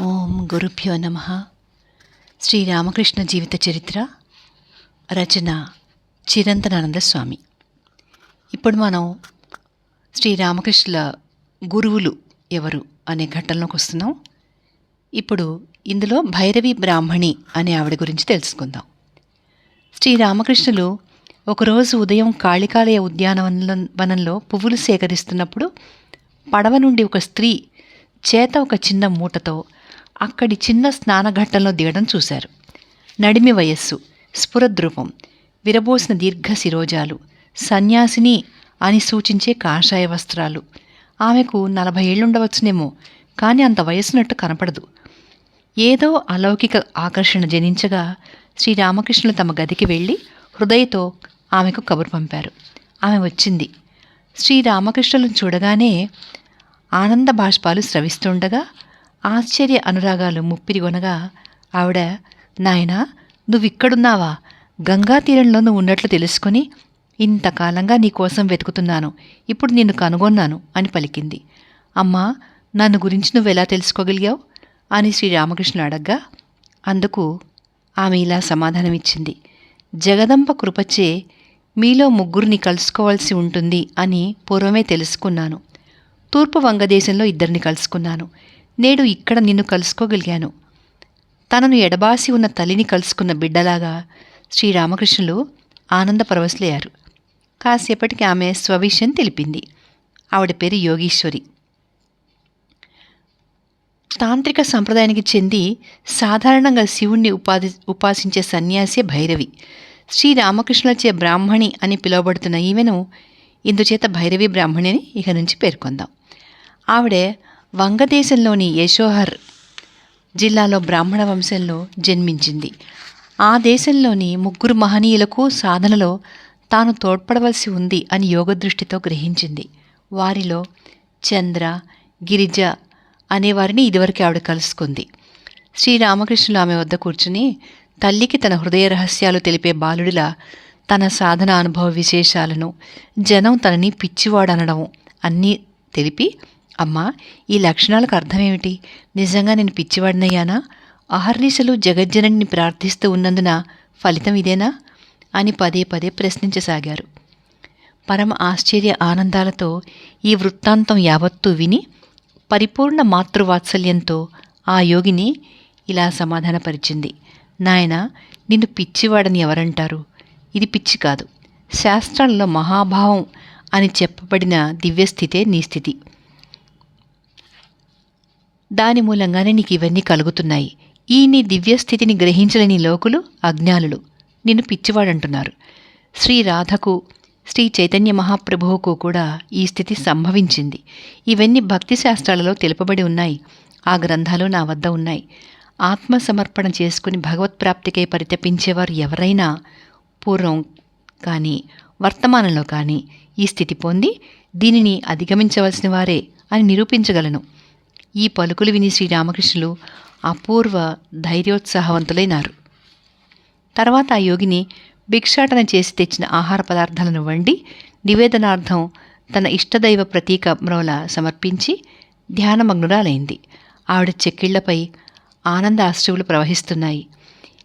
ఓం గురుభ్యో నమః. శ్రీరామకృష్ణ జీవిత చరిత్ర రచన చిరంతనానంద స్వామి. ఇప్పుడు మనం శ్రీరామకృష్ణుల గురువులు ఎవరు అనే ఘట్టంలోకి వస్తున్నాం. ఇప్పుడు ఇందులో భైరవి బ్రాహ్మణి అనే ఆవిడ గురించి తెలుసుకుందాం. శ్రీరామకృష్ణులు ఒకరోజు ఉదయం కాళికాలయ ఉద్యానవనంలో పువ్వులు సేకరిస్తున్నప్పుడు పడవ నుండి ఒక స్త్రీ చేత ఒక చిన్న మూటతో అక్కడి చిన్న స్నానఘట్టంలో దిగడం చూశారు. నడిమి వయస్సు, స్ఫురద్రూపం, విరబోసిన దీర్ఘ శిరోజాలు, సన్యాసిని అని సూచించే కాషాయ వస్త్రాలు. ఆమెకు 40 ఏళ్లుండవచ్చునేమో, కానీ అంత వయస్సునట్టు కనపడదు. ఏదో అలౌకిక ఆకర్షణ జనించగా శ్రీరామకృష్ణులు తమ గదికి వెళ్ళి హృదయతో ఆమెకు కబురు పంపారు. ఆమె వచ్చింది. శ్రీరామకృష్ణులను చూడగానే ఆనంద బాష్పాలు స్రవిస్తుండగా, ఆశ్చర్య అనురాగాలు ముప్పిరిగొనగా ఆవిడ, నాయనా, నువ్విక్కడున్నావా? గంగా తీరంలో నువ్వు ఉన్నట్లు తెలుసుకుని ఇంతకాలంగా నీకోసం వెతుకుతున్నాను. ఇప్పుడు నిన్ను కనుగొన్నాను అని పలికింది. అమ్మా, నన్ను గురించి నువ్వెలా తెలుసుకోగలిగావు అని శ్రీరామకృష్ణులు అడగ్గా, అందుకు ఆమె ఇలా సమాధానమిచ్చింది. జగదంబ కృపచే మీలో ముగ్గురిని కలుసుకోవాల్సి ఉంటుంది అని పూర్వమే తెలుసుకున్నాను. తూర్పు వంగదేశంలో 2 కలుసుకున్నాను. నేడు ఇక్కడ నిన్ను కలుసుకోగలిగాను. తనను ఎడబాసి ఉన్న తల్లిని కలుసుకున్న బిడ్డలాగా శ్రీరామకృష్ణులు ఆనందపరవశులయ్యారు. కాసేపటికి ఆమె స్వవిషయం తెలిపింది. ఆవిడ పేరు యోగీశ్వరి. తాంత్రిక సంప్రదాయానికి చెంది సాధారణంగా శివుణ్ణి ఉపాసించే సన్యాసి భైరవి. శ్రీరామకృష్ణులచే బ్రాహ్మణి అని పిలువబడుతున్న ఈమెను ఇందుచేత భైరవి బ్రాహ్మణి అని ఇక నుంచి పేర్కొందాం. ఆవిడే వంగదేశంలోని యశోహర్ జిల్లాలో బ్రాహ్మణ వంశంలో జన్మించింది. ఆ దేశంలోని 3 మహనీయులకు సాధనలో తాను తోడ్పడవలసి ఉంది అని యోగదృష్టితో గ్రహించింది. వారిలో చంద్ర, గిరిజ అనేవారిని ఇదివరకు ఆవిడ కలుసుకుంది. శ్రీరామకృష్ణులు ఆమె వద్ద కూర్చుని తల్లికి తన హృదయ రహస్యాలు తెలిపే బాలుడిలా తన సాధన అనుభవ విశేషాలను, జనం తనని పిచ్చివాడనడం అన్నీ తెలిపి, అమ్మా, ఈ లక్షణాలకు అర్థమేమిటి? నిజంగా నేను పిచ్చివాడినయ్యానా? అహర్నిశలు జగజ్జనని ప్రార్థిస్తూ ఉన్నందున ఫలితం ఇదేనా అని పదే పదే ప్రశ్నించసాగారు. పరమ ఆశ్చర్య ఆనందాలతో ఈ వృత్తాంతం యావత్తూ విని పరిపూర్ణ మాతృవాత్సల్యంతో ఆ యోగిని ఇలా సమాధానపరిచింది. నాయనా, నిన్ను పిచ్చివాడని ఎవరంటారు? ఇది పిచ్చి కాదు. శాస్త్రాలలో మహాభావం అని చెప్పబడిన దివ్యస్థితే నీ స్థితి. దాని మూలంగానే నీకు ఇవన్నీ కలుగుతున్నాయి. ఈ నీ దివ్యస్థితిని గ్రహించలేని లోకులు అజ్ఞానులు నిన్ను పిచ్చివాడంటున్నారు. శ్రీ రాధకు, శ్రీ చైతన్య మహాప్రభువుకు కూడా ఈ స్థితి సంభవించింది. ఇవన్నీ భక్తి శాస్త్రాలలో తెలుపబడి ఉన్నాయి. ఆ గ్రంథాలు నా వద్ద ఉన్నాయి. ఆత్మసమర్పణ చేసుకుని భగవత్ప్రాప్తికై పరితపించేవారు ఎవరైనా పూర్వం కానీ వర్తమానంలో కానీ ఈ స్థితి పొంది దీనిని అధిగమించవలసిన వారే అని నిరూపించగలను. ఈ పలుకులు విని శ్రీరామకృష్ణులు అపూర్వ ధైర్యోత్సాహవంతులైనారు. తర్వాత ఆ యోగిని భిక్షాటన చేసి తెచ్చిన ఆహార పదార్థాలను వండి నివేదనార్థం తన ఇష్టదైవ ప్రతీక మ్రోల సమర్పించి ధ్యానమగ్నురాలైంది. ఆవిడ చెక్కిళ్లపై ఆనంద అశ్రువులు ప్రవహిస్తున్నాయి.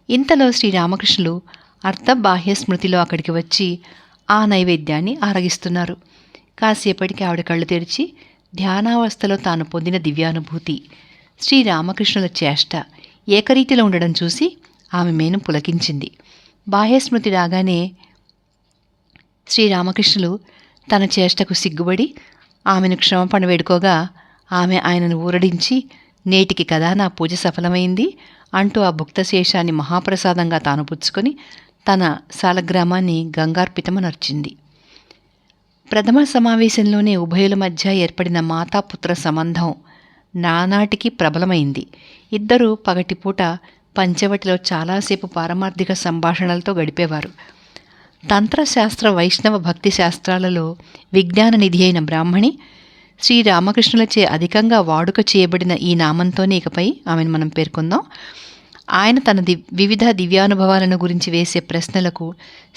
ఇంతలో శ్రీరామకృష్ణులు అర్ధబాహ్య స్మృతిలో అక్కడికి వచ్చి ఆ నైవేద్యాన్ని ఆరగిస్తున్నారు. కాసేపటికి ఆవిడ కళ్ళు తెరిచి ధ్యానావస్థలో తాను పొందిన దివ్యానుభూతి, శ్రీరామకృష్ణుల చేష్ట ఏకరీతిలో ఉండడం చూసి ఆమె మేను పులకించింది. బాహ్యస్మృతి రాగానే శ్రీరామకృష్ణులు తన చేష్టకు సిగ్గుబడి ఆమెను క్షమాపణ వేడుకోగా ఆమె ఆయనను ఊరడించి, నేటికి కదా నా పూజ సఫలమైంది అంటూ ఆ భుక్తశేషాన్ని మహాప్రసాదంగా తాను పుచ్చుకొని తన సాలగ్రామాన్ని గంగార్పితమనర్చింది. ప్రథమ సమావేశంలోనే ఉభయుల మధ్య ఏర్పడిన మాతాపుత్ర సంబంధం నానాటికి ప్రబలమైంది. ఇద్దరూ పగటిపూట పంచవటిలో చాలాసేపు పారమార్థిక సంభాషణలతో గడిపేవారు. తంత్రశాస్త్ర, వైష్ణవ భక్తి శాస్త్రాలలో విజ్ఞాన నిధి అయిన బ్రాహ్మణి శ్రీరామకృష్ణులచే అధికంగా వాడుక చేయబడిన ఈ నామంతోనే ఇకపై ఆమెను మనం పేర్కొందాం. ఆయన తన వివిధ దివ్యానుభవాలను గురించి వేసే ప్రశ్నలకు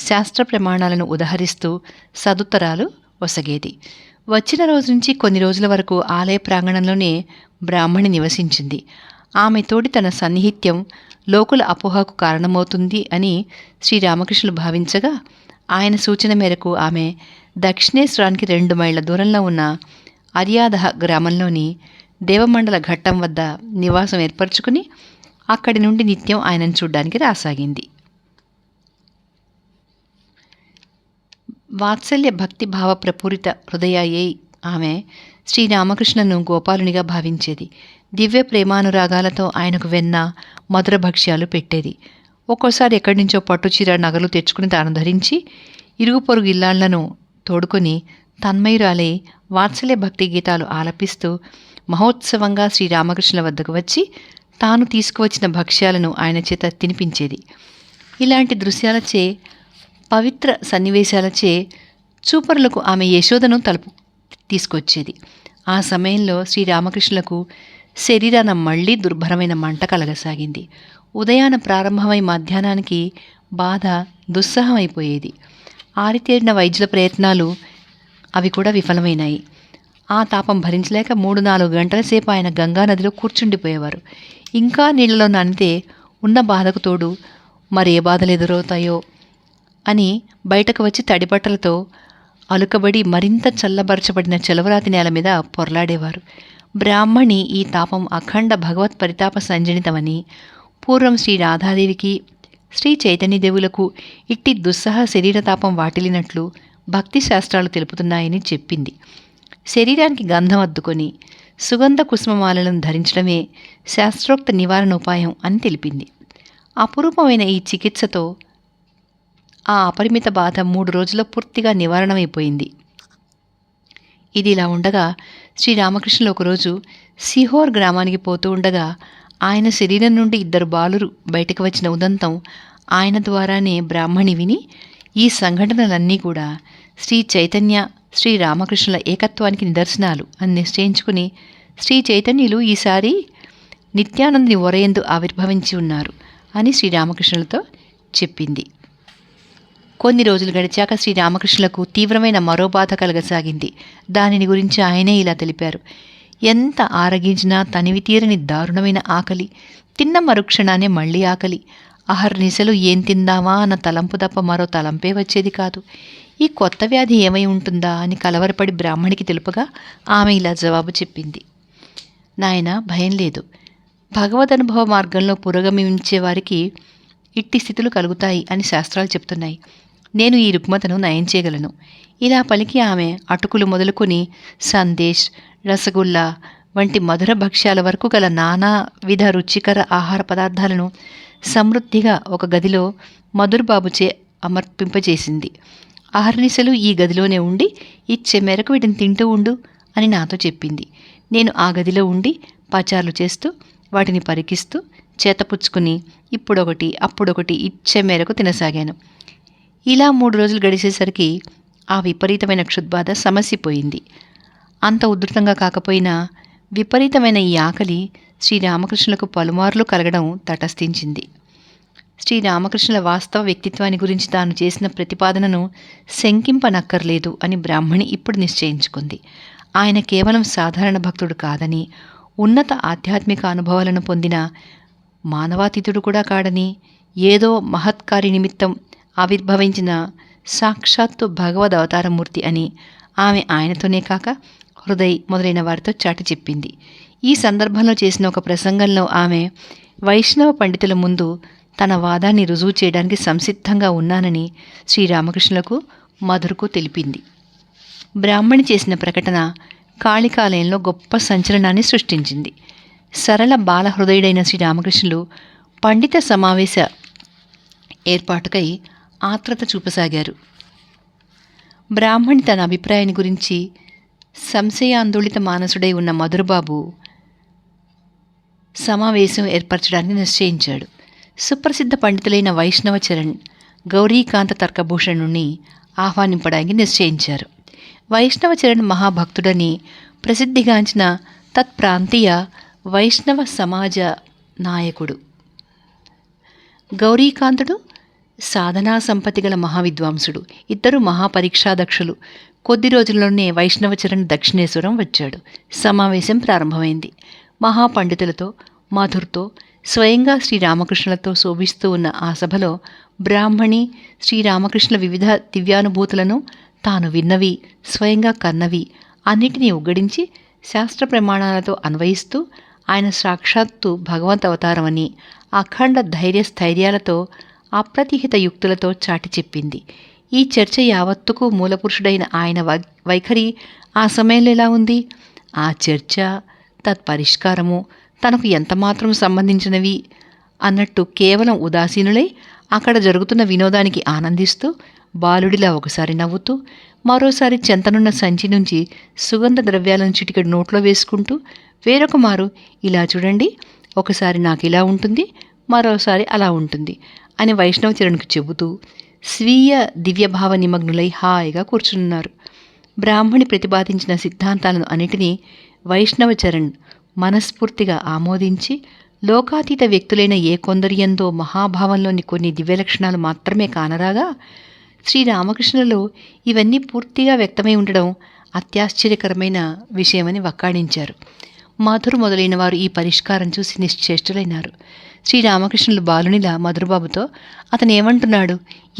శాస్త్ర ప్రమాణాలను ఉదహరిస్తూ సదుత్తరాలు ఒసగేది. వచ్చిన రోజు నుంచి కొన్ని రోజుల వరకు ఆలయ ప్రాంగణంలోనే బ్రాహ్మణి నివసించింది. ఆమె తోడి తన సన్నిహిత్యం లోకుల అపోహకు కారణమవుతుంది అని శ్రీరామకృష్ణులు భావించగా, ఆయన సూచన మేరకు ఆమె దక్షిణేశ్వరానికి 2 మైళ్ళ దూరంలో ఉన్న అర్యాదహ గ్రామంలోని దేవమండల ఘట్టం వద్ద నివాసం ఏర్పరచుకుని అక్కడి నుండి నిత్యం ఆయనను చూడ్డానికి రాసాగింది. వాత్సల్య భక్తి భావ ప్రపూరిత హృదయాయై ఆమె శ్రీరామకృష్ణను గోపాలునిగా భావించేది. దివ్య ప్రేమానురాగాలతో ఆయనకు వెన్న, మధుర భక్ష్యాలు పెట్టేది. ఒక్కోసారి ఎక్కడి నుంచో పట్టుచీర నగలు తెచ్చుకుని తాను ధరించి ఇరుగు పొరుగు ఇల్లాళ్లను తోడుకొని తన్మయురాలై వాత్సల్య భక్తి గీతాలు ఆలపిస్తూ మహోత్సవంగా శ్రీరామకృష్ణుల వద్దకు వచ్చి తాను తీసుకువచ్చిన భక్ష్యాలను ఆయన చేత తినిపించేది. ఇలాంటి దృశ్యాలచే, పవిత్ర సన్నివేశాలచే చూపరులకు ఆమె యశోదను తలుపు తీసుకొచ్చేది. ఆ సమయంలో శ్రీరామకృష్ణులకు శరీరాన మళ్లీ దుర్భరమైన మంట కలగసాగింది. ఉదయాన ప్రారంభమై మధ్యాహ్నానికి బాధ దుస్సహమైపోయేది. ఆరితేరిన వైద్యుల ప్రయత్నాలు అవి కూడా విఫలమైనాయి. ఆ తాపం భరించలేక 3-4 గంటల సేపు ఆయన గంగానదిలో కూర్చుండిపోయేవారు. ఇంకా నీళ్లలో నానితే ఉన్న బాధకు తోడు మరే బాధలు ఎదురవుతాయో అని బయటకు వచ్చి తడిబట్టలతో అలుకబడి మరింత చల్లబరచబడిన చెలవరాతి నేల మీద పొర్లాడేవారు. బ్రాహ్మణి ఈ తాపం అఖండ భగవత్ పరితాప సంజనితమని, పూర్వం శ్రీ రాధాదేవికి, శ్రీ చైతన్యదేవులకు ఇట్టి దుస్సహ శరీరతాపం వాటిల్లినట్లు భక్తి శాస్త్రాలు తెలుపుతున్నాయని చెప్పింది. శరీరానికి గంధం అద్దుకొని సుగంధ కుసుమమాలను ధరించడమే శాస్త్రోక్త నివారణ ఉపాయం అని తెలిపింది. అపురూపమైన ఈ చికిత్సతో ఆ అపరిమిత బాధ 3 రోజుల్లో పూర్తిగా నివారణమైపోయింది. ఇది ఇలా ఉండగా శ్రీరామకృష్ణులు ఒకరోజు సిహోర్ గ్రామానికి పోతూ ఉండగా ఆయన శరీరం నుండి 2 బాలురు బయటకు వచ్చిన ఉదంతం ఆయన ద్వారానే బ్రాహ్మణి విని, ఈ సంఘటనలన్నీ కూడా శ్రీ చైతన్య శ్రీ రామకృష్ణుల ఏకత్వానికి నిదర్శనాలు అని నిశ్చయించుకుని, శ్రీ చైతన్యులు ఈసారి నిత్యానందుని ఒరయందు ఆవిర్భవించి ఉన్నారు అని శ్రీరామకృష్ణులతో చెప్పింది. కొన్ని రోజులు గడిచాక శ్రీరామకృష్ణులకు తీవ్రమైన మరో బాధ కలగసాగింది. దానిని గురించి ఆయనే ఇలా తెలిపారు. ఎంత ఆరగించినా తనివి తీరని దారుణమైన ఆకలి, తిన్న మరుక్షణానే మళ్లీ ఆకలి. అహర్నిశలు ఏం తిందామా అన్న తలంపు తప్ప మరో తలంపే వచ్చేది కాదు. ఈ కొత్త వ్యాధి ఏమై ఉంటుందా అని కలవరపడి బ్రాహ్మణికి తెలుపగా ఆమె ఇలా జవాబు చెప్పింది. నాయన, భయం లేదు. భగవదనుభవ మార్గంలో పురోగమించే వారికి ఇట్టి స్థితులు కలుగుతాయి అని శాస్త్రాలు చెప్తున్నాయి. నేను ఈ రుగ్మతను నయం చేయగలను. ఇలా పలికి ఆమె అటుకులు మొదలుకొని సందేశ్, రసగుల్లా వంటి మధుర భక్ష్యాల వరకు గల నానా విధ రుచికర ఆహార పదార్థాలను సమృద్ధిగా ఒక గదిలో మధుర్బాబుచే అమర్పింపజేసింది. అహర్నిశలు ఈ గదిలోనే ఉండి ఇచ్చే మేరకు వీటిని తింటూ ఉండు అని నాతో చెప్పింది. నేను ఆ గదిలో ఉండి పచార్లు చేస్తూ వాటిని పరికిస్తూ చేతపుచ్చుకుని ఇప్పుడొకటి అప్పుడొకటి ఇచ్చే మేరకు తినసాగాను. ఇలా 3 రోజులు గడిచేసరికి ఆ విపరీతమైన క్షుద్బాధ సమసిపోయింది. అంత ఉధృతంగా కాకపోయినా విపరీతమైన ఈ ఆకలి శ్రీరామకృష్ణులకు పలుమార్లు కలగడం తటస్థించింది. శ్రీరామకృష్ణుల వాస్తవ వ్యక్తిత్వాన్ని గురించి తాను చేసిన ప్రతిపాదనను శంకింపనక్కర్లేదు అని బ్రాహ్మణి ఇప్పుడు నిశ్చయించుకుంది. ఆయన కేవలం సాధారణ భక్తుడు కాదని, ఉన్నత ఆధ్యాత్మిక అనుభవాలను పొందిన మానవాతీతుడు కూడా కాడని, ఏదో మహత్కార్య నిమిత్తం ఆవిర్భవించిన సాక్షాత్తు భగవద్ అవతారమూర్తి అని ఆమె ఆయనతోనే కాక హృదయ్ మొదలైన వారితో చాటి చెప్పింది. ఈ సందర్భంలో చేసిన ఒక ప్రసంగంలో ఆమె వైష్ణవ పండితుల ముందు తన వాదాన్ని రుజువు చేయడానికి సంసిద్ధంగా ఉన్నానని శ్రీరామకృష్ణులకు, మధురకు తెలిపింది. బ్రాహ్మణి చేసిన ప్రకటన కాళికాలయంలో గొప్ప సంచలనాన్ని సృష్టించింది. సరళ బాలహృదయుడైన శ్రీరామకృష్ణులు పండిత సమావేశ ఏర్పాటుకై ఆత్రత చూపసాగారు. బ్రాహ్మణి తన అభిప్రాయాన్ని గురించి సంశయాందోళిత మానసుడై ఉన్న మధురబాబు సమావేశం ఏర్పరచడానికి నిశ్చయించాడు. సుప్రసిద్ధ పండితులైన వైష్ణవ చరణ్, గౌరీకాంత తర్కభూషణుణ్ణి ఆహ్వానింపడానికి నిశ్చయించారు. వైష్ణవ చరణ్ మహాభక్తుడని ప్రసిద్ధిగాంచిన తత్ప్రాంతీయ వైష్ణవ సమాజ నాయకుడు. గౌరీకాంతుడు సాధనా సంపత్తి గల మహావిద్వాంసుడు. ఇద్దరు మహాపరీక్షాదక్షులు. కొద్ది రోజుల్లోనే వైష్ణవ చరణ్ దక్షిణేశ్వరం వచ్చాడు. సమావేశం ప్రారంభమైంది. మహాపండితులతో మాధుర్తో స్వయంగా శ్రీరామకృష్ణులతో శోభిస్తూ ఉన్న ఆ సభలో బ్రాహ్మణి శ్రీరామకృష్ణుల వివిధ దివ్యానుభూతులను తాను విన్నవి, స్వయంగా కన్నవి అన్నిటినీ ఉగ్గడించి శాస్త్ర ప్రమాణాలతో అన్వయిస్తూ ఆయన సాక్షాత్తు భగవంత్ అవతారమని అఖండ ధైర్య స్థైర్యాలతో అప్రతిహిత యుక్తులతో చాటి చెప్పింది. ఈ చర్చ యావత్తుకు మూలపురుషుడైన ఆయన వైఖరి ఆ సమయంలో ఎలా ఉంది? ఆ చర్చ, తత్పరిష్కారము తనకు ఎంతమాత్రం సంబంధించినవి అన్నట్టు కేవలం ఉదాసీనులై అక్కడ జరుగుతున్న వినోదానికి ఆనందిస్తూ బాలుడిలా ఒకసారి నవ్వుతూ మరోసారి చెంతనున్న సంచి నుంచి సుగంధ ద్రవ్యాలను చిటికెడు నోట్లో వేసుకుంటూ వేరొక మారు ఇలా చూడండి, ఒకసారి నాకు ఇలా ఉంటుంది, మరోసారి అలా ఉంటుంది అని వైష్ణవచరణ్కు చెబుతూ స్వీయ దివ్యభావ నిమగ్నులై హాయిగా కూర్చున్నారు. బ్రాహ్మణి ప్రతిపాదించిన సిద్ధాంతాలను అన్నిటినీ వైష్ణవచరణ్ మనస్ఫూర్తిగా ఆమోదించి లోకాతీత వ్యక్తులైన ఏ కొందరియందో మహాభావంలోని కొన్ని దివ్యలక్షణాలు మాత్రమే కానరాగా శ్రీరామకృష్ణులలో ఇవన్నీ పూర్తిగా వ్యక్తమై ఉండడం అత్యాశ్చర్యకరమైన విషయమని వక్కాణించారు. మాధుర్ మొదలైన వారు ఈ పరిష్కారం చూసి నిశ్చేష్టులైనారు. శ్రీరామకృష్ణులు బాలునిలా మధురబాబుతో అతను ఏమంటున్నాడు,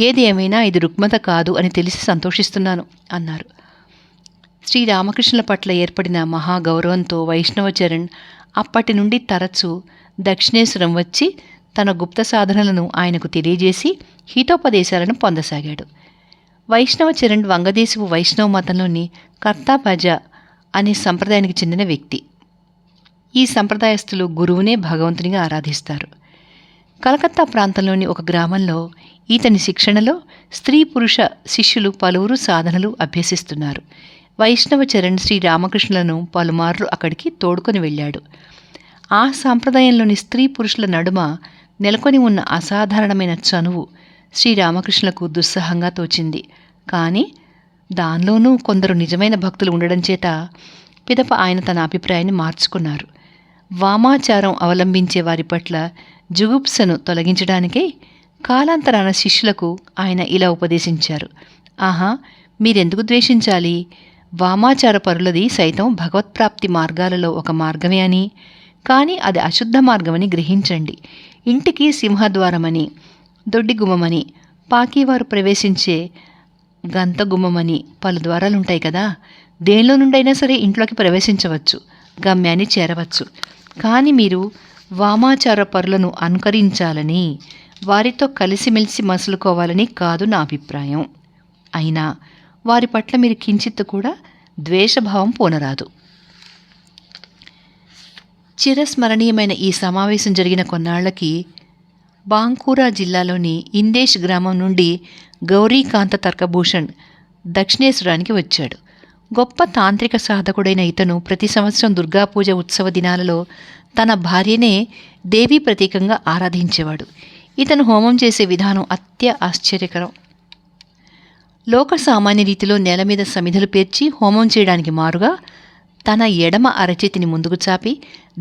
ఏది ఏమైనా ఇది రుగ్మత కాదు అని తెలిసి సంతోషిస్తున్నాను అన్నారు. శ్రీరామకృష్ణుల పట్ల ఏర్పడిన మహాగౌరవంతో వైష్ణవచరణ్ అప్పటి నుండి తరచూ దక్షిణేశ్వరం వచ్చి తన గుప్త సాధనలను ఆయనకు తెలియజేసి హితోపదేశాలను పొందసాగాడు. వైష్ణవచరణ్ వంగదేశపు వైష్ణవ మతంలోని కర్తాపజ అనే సంప్రదాయానికి చెందిన వ్యక్తి. ఈ సంప్రదాయస్తులు గురువునే భగవంతునిగా ఆరాధిస్తారు. కలకత్తా ప్రాంతంలోని ఒక గ్రామంలో ఈతని శిక్షణలో స్త్రీ పురుష శిష్యులు పలువురు సాధనలు అభ్యసిస్తున్నారు. వైష్ణవచరణ్ శ్రీరామకృష్ణులను పలుమార్లు అక్కడికి తోడుకొని వెళ్ళాడు. ఆ సాంప్రదాయంలోని స్త్రీ పురుషుల నడుమ నెలకొని ఉన్న అసాధారణమైన చనువు శ్రీరామకృష్ణులకు దుస్సహంగా తోచింది. కానీ దానిలోనూ కొందరు నిజమైన భక్తులు ఉండడం చేత పిదప ఆయన తన అభిప్రాయాన్ని మార్చుకున్నారు. వామాచారం అవలంబించే వారి పట్ల జుగుప్సను తొలగించడానికై కాలాంతరాన శిష్యులకు ఆయన ఇలా ఉపదేశించారు. ఆహా, మీరెందుకు ద్వేషించాలి? వామాచార పరులది సైతం భగవత్ప్రాప్తి మార్గాలలో ఒక మార్గమే అని, కానీ అది అశుద్ధ మార్గమని గ్రహించండి. ఇంటికి సింహద్వారమని, దొడ్డిగుమ్మమని, పాకీవారు ప్రవేశించే గంతగుమ్మమని పలు ద్వారాలుంటాయి కదా. దేనిలో నుండైనా సరే ఇంట్లోకి ప్రవేశించవచ్చు, గమ్యాన్ని చేరవచ్చు. కానీ మీరు వామాచార పరులను అనుకరించాలని, వారితో కలిసిమెలిసి మసులుకోవాలని కాదు నా అభిప్రాయం. అయినా వారి పట్ల మీరు కించిత్తు కూడా ద్వేషభావం పోనరాదు. చిరస్మరణీయమైన ఈ సమావేశం జరిగిన కొన్నాళ్లకి బాంకూరా జిల్లాలోని ఇందేశ్ గ్రామం నుండి గౌరీకాంత తర్కభూషణ్ దక్షిణేశ్వరానికి వచ్చాడు. గొప్ప తాంత్రిక సాధకుడైన ఇతను ప్రతి సంవత్సరం దుర్గాపూజ ఉత్సవ దినాలలో తన భార్యనే దేవీ ప్రతీకంగా ఆరాధించేవాడు. ఇతను హోమం చేసే విధానం ఆశ్చర్యకరం. లోక సామాన్య రీతిలో నేల మీద సమిధలు పేర్చి హోమం చేయడానికి మారుగా తన ఎడమ అరచేతిని ముందుకు చాపి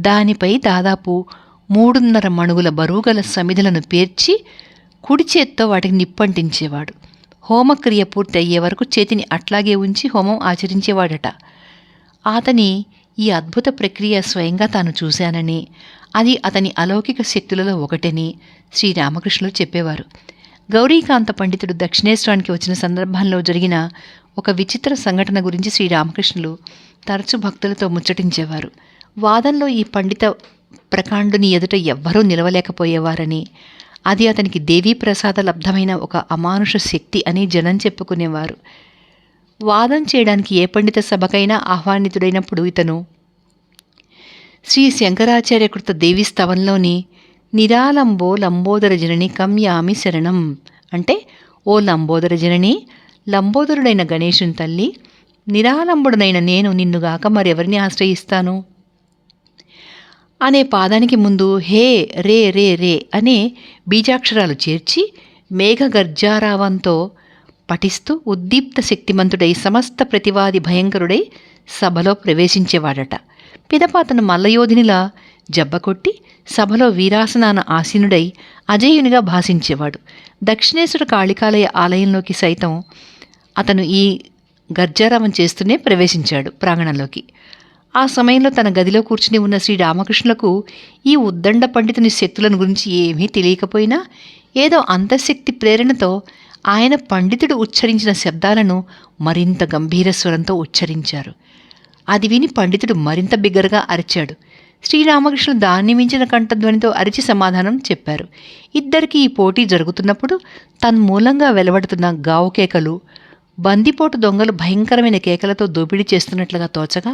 దానిపై దాదాపు 3.5 మణుగుల బరువుగల సమిధలను పేర్చి కుడి చేత్తో వాటికి నిప్పంటించేవాడు. హోమక్రియ పూర్తి అయ్యే వరకు చేతిని అట్లాగే ఉంచి హోమం ఆచరించేవాడట. అతని ఈ అద్భుత ప్రక్రియ స్వయంగా తాను చూశానని, అది అతని అలౌకిక శక్తులలో ఒకటని శ్రీరామకృష్ణులు చెప్పేవారు. గౌరీకాంత పండితుడు దక్షిణేశ్వరానికి వచ్చిన సందర్భంలో జరిగిన ఒక విచిత్ర సంఘటన గురించి శ్రీరామకృష్ణులు తరచు భక్తులతో ముచ్చటించేవారు. వాదంలో ఈ పండిత ప్రకాండుని ఎదుట ఎవ్వరూ నిలవలేకపోయేవారని, అది అతనికి దేవీ ప్రసాద లబ్ధమైన ఒక అమానుష శక్తి అని జనం చెప్పుకునేవారు. వాదం చేయడానికి ఏ పండిత సభకైనా ఆహ్వానితుడైనప్పుడు ఇతను శ్రీ శంకరాచార్యకృత దేవీస్తవంలోని నిరాలంబో లంబోదర జనని కమ్యామి శరణం అంటే, ఓ లంబోదర జనని, లంబోదరుడైన గణేశుని తల్లి, నిరాలంబుడనైన నేను నిన్నుగాక మరెవరిని ఆశ్రయిస్తాను అనే పాదానికి ముందు హే రే రే రే అనే బీజాక్షరాలు చేర్చి మేఘగర్జారావంతో పఠిస్తూ ఉద్దీప్త శక్తిమంతుడై సమస్త ప్రతివాది భయంకరుడై సభలో ప్రవేశించేవాడట. పిదప అతను మల్లయోధినిలా జబ్బకొట్టి సభలో వీరాసనాన ఆసీనుడై అజేయునిగా భాషించేవాడు. దక్షిణేశ్వర కాళికాలయ ఆలయంలోకి సైతం అతను ఈ గర్జారావం చేస్తూనే ప్రవేశించాడు ప్రాంగణంలోకి. ఆ సమయంలో తన గదిలో కూర్చుని ఉన్న శ్రీరామకృష్ణులకు ఈ ఉద్దండ పండితుని శక్తులను గురించి ఏమీ తెలియకపోయినా ఏదో అంతఃశక్తి ప్రేరణతో ఆయన పండితుడు ఉచ్చరించిన శబ్దాలను మరింత గంభీర స్వరంతో ఉచ్చరించారు. అది విని పండితుడు మరింత బిగ్గరగా అరిచాడు. శ్రీరామకృష్ణులు దాన్ని మించిన కంఠధ్వనితో అరిచి సమాధానం చెప్పారు. ఇద్దరికీ ఈ పోటీ జరుగుతున్నప్పుడు తన్మూలంగా వెలువడుతున్న గావు కేకలు, బందిపోటు దొంగలు భయంకరమైన కేకలతో దోపిడీ చేస్తున్నట్లుగా తోచగా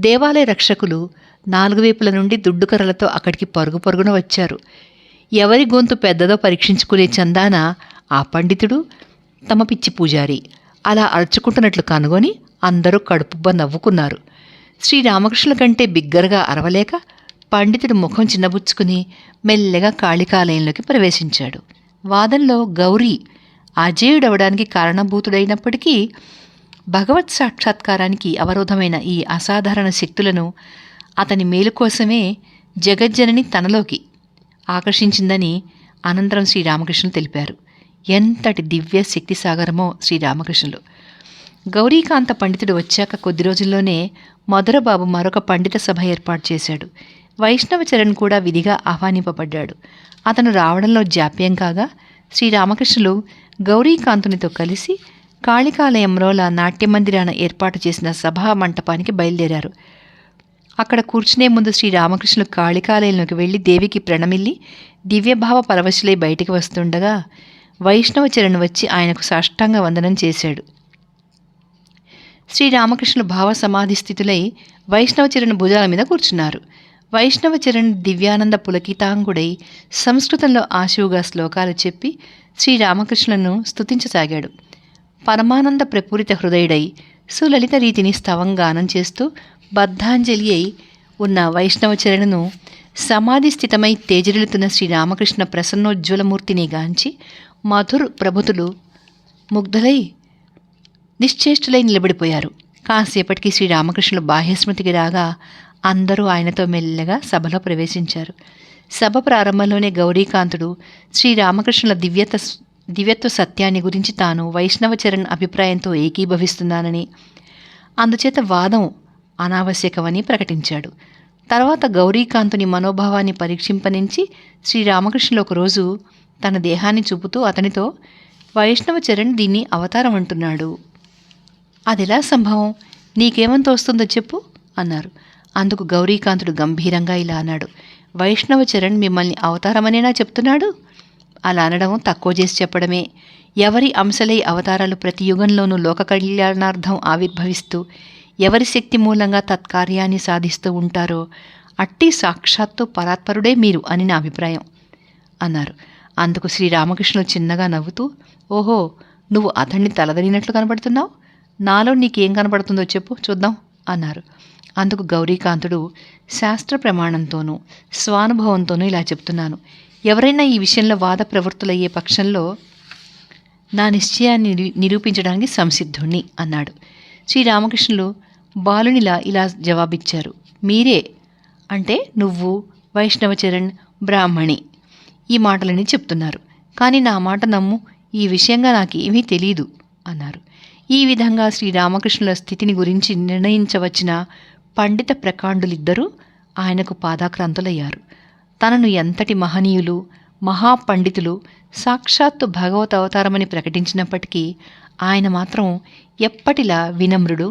దేవాలయ రక్షకులు 4 వైపుల నుండి దుడ్డుకర్రలతో అక్కడికి పరుగు పరుగున వచ్చారు. ఎవరి గొంతు పెద్దదో పరీక్షించుకునే చందాన ఆ పండితుడు, తమ పిచ్చి పూజారి అలా అరుచుకుంటున్నట్లు కనుగొని అందరూ కడుపుబ్బ నవ్వుకున్నారు. శ్రీరామకృష్ణుల కంటే బిగ్గరగా అరవలేక పండితుడు ముఖం చిన్నబుచ్చుకుని మెల్లగా కాళికాలయంలోకి ప్రవేశించాడు. వాదంలో గౌరీ అజేయుడవడానికి కారణభూతుడైనప్పటికీ భగవత్ సాక్షాత్కారానికి అవరోధమైన ఈ అసాధారణ శక్తులను అతని మేలు కోసమే జగజ్జనని తనలోకి ఆకర్షించిందని అనంతరం శ్రీరామకృష్ణులు తెలిపారు. ఎంతటి దివ్య శక్తి సాగరమో శ్రీరామకృష్ణులు. గౌరీకాంత పండితుడు వచ్చాక కొద్ది రోజుల్లోనే మధురబాబు మరొక పండిత సభ ఏర్పాటు చేశాడు. వైష్ణవచరణ్ కూడా విధిగా ఆహ్వానింపబడ్డాడు. అతను రావడంలో జాప్యం కాగా శ్రీరామకృష్ణులు గౌరీకాంతునితో కలిసి కాళికాలయంలోల నాట్యమందిరాన ఏర్పాటు చేసిన సభా మంటపానికి బయలుదేరారు. అక్కడ కూర్చునే ముందు శ్రీరామకృష్ణులు కాళికాలయంలోకి వెళ్లి దేవికి ప్రణమిల్లి దివ్యభావ పరవశులై బయటికి వస్తుండగా వైష్ణవచరణ్ వచ్చి ఆయనకు సాష్టాంగ వందనం చేశాడు. శ్రీరామకృష్ణులు భావ సమాధి స్థితులై వైష్ణవచరణ్ భుజాల మీద కూర్చున్నారు. వైష్ణవచరణ్ దివ్యానంద పులకితాంగుడై సంస్కృతంలో ఆశువుగా శ్లోకాలు చెప్పి శ్రీరామకృష్ణులను స్తుతించసాగాడు. పరమానంద ప్రపూరిత హృదయుడై సులలిత రీతిని స్తవంగానం చేస్తూ బద్ధాంజలి అయి ఉన్న వైష్ణవచరణను సమాధి స్థితమై తేజరిల్లుతున్న శ్రీరామకృష్ణ ప్రసన్నోజ్వలమూర్తిని గాంచి మధుర్ ప్రభుతులు ముగ్ధులై నిశ్చేష్టులై నిలబడిపోయారు. కాసేపటికి శ్రీరామకృష్ణులు బాహ్యస్మృతికి రాగా అందరూ ఆయనతో మెల్లగా సభలో ప్రవేశించారు. సభ ప్రారంభంలోనే గౌరీకాంతుడు శ్రీరామకృష్ణుల దివ్యత్వ సత్యాన్ని గురించి తాను వైష్ణవచరణ్ అభిప్రాయంతో ఏకీభవిస్తున్నానని, అందుచేత వాదం అనావశ్యకమని ప్రకటించాడు. తర్వాత గౌరీకాంతుని మనోభావాన్ని పరీక్షింపనించి శ్రీరామకృష్ణులు ఒకరోజు తన దేహాన్ని చూపుతూ అతనితో, వైష్ణవచరణ్ దీన్ని అవతారం అంటున్నాడు. అదెలా సంభవం? నీకేమని తోస్తుందో చెప్పు అన్నారు. అందుకు గౌరీకాంతుడు గంభీరంగా ఇలా అన్నాడు. వైష్ణవచరణ్ మిమ్మల్ని అవతారమనేనా చెప్తున్నాడు? అలా అనడం తక్కువ చేసి చెప్పడమే. ఎవరి అంశలై అవతారాలు ప్రతి యుగంలోనూ లోక కళ్యాణార్థం ఆవిర్భవిస్తూ ఎవరి శక్తి మూలంగా తత్కార్యాన్ని సాధిస్తూ ఉంటారో అట్టి సాక్షాత్తు పరాత్పరుడే మీరు అని నా అభిప్రాయం అన్నారు. అందుకు శ్రీరామకృష్ణులు చిన్నగా నవ్వుతూ, ఓహో, నువ్వు అతన్ని తలదనినట్లు కనబడుతున్నావు. నాలో నీకేం కనబడుతుందో చెప్పు చూద్దాం అన్నారు. అందుకు గౌరీకాంతుడు, శాస్త్ర ప్రమాణంతోనూ స్వానుభవంతోనూ ఇలా చెప్తున్నాను. ఎవరైనా ఈ విషయంలో వాద ప్రవృత్తులయ్యే పక్షంలో నా నిశ్చయాన్ని నిరూపించడానికి సంసిద్ధుణ్ణి అన్నాడు. శ్రీరామకృష్ణులు బాలునిలా ఇలా జవాబిచ్చారు. మీరే అంటే నువ్వు, వైష్ణవచరణ్, బ్రాహ్మణి ఈ మాటలని చెప్తున్నారు. కానీ నా మాట నమ్ము, ఈ విషయంగా నాకేమీ తెలీదు అన్నారు. ఈ విధంగా శ్రీరామకృష్ణుల స్థితిని గురించి నిర్ణయించవచ్చిన పండిత ప్రకాండులిద్దరూ ఆయనకు పాదాక్రాంతులయ్యారు. తనను ఎంతటి మహనీయులు, మహాపండితులు సాక్షాత్తు భగవత్ అవతారమని ప్రకటించినప్పటికీ ఆయన మాత్రం ఎప్పటిలా వినమ్రుడు,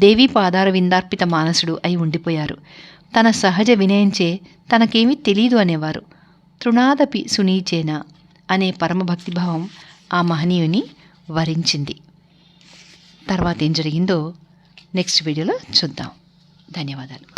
దేవీ పాదార విందార్పిత మానసుడు అయి ఉండిపోయారు. తన సహజ వినయంచే తనకేమీ తెలీదు అనేవారు. తృణాదపి సునీచేన అనే పరమభక్తిభావం ఆ మహనీయుని వరించింది. తర్వాత ఏం జరిగిందో నెక్స్ట్ వీడియోలో చూద్దాం. ధన్యవాదాలు.